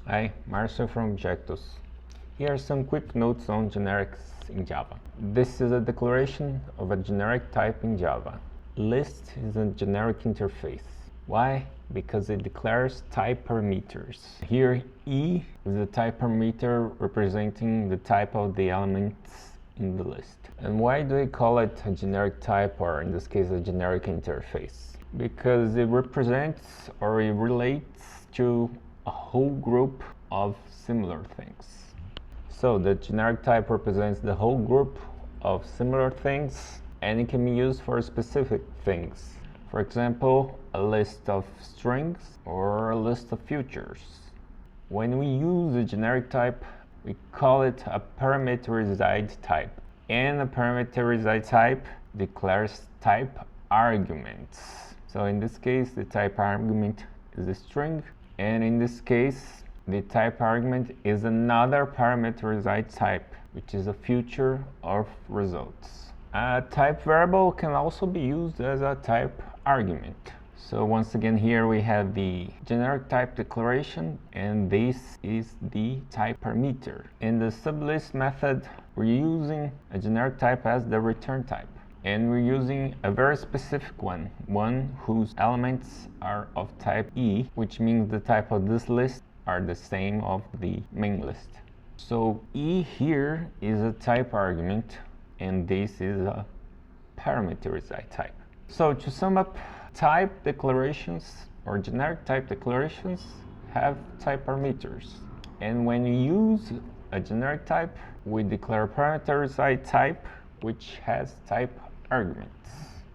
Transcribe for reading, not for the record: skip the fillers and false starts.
Hi, Marcel from Objectus. Here are some quick notes on generics in Java. This is a declaration of a generic type in Java. List is a generic interface. Why? Because it declares type parameters. Here, E is a type parameter representing the type of the elements in the list. And why do we call it a generic type, or in this case a generic interface? Because it represents or it relates to a whole group of similar things. So the generic type represents the whole group of similar things, and it can be used for specific things. For example, a list of strings or a list of futures. When we use a generic type, we call it a parameterized type. And a parameterized type declares type arguments. So in this case, the type argument is a string, and in this case, the type argument is another parameterized type, which is a future of results. A type variable can also be used as a type argument. So once again, here we have the generic type declaration, and this is the type parameter. In the sublist method, we're using a generic type as the return type. And we're using a very specific one whose elements are of type E, which means the type of this list are the same of the main list. So E here is a type argument, and this is a parameterized type. So to sum up, type declarations or generic type declarations have type parameters. And when you use a generic type, we declare a parameterized type which has type arguments.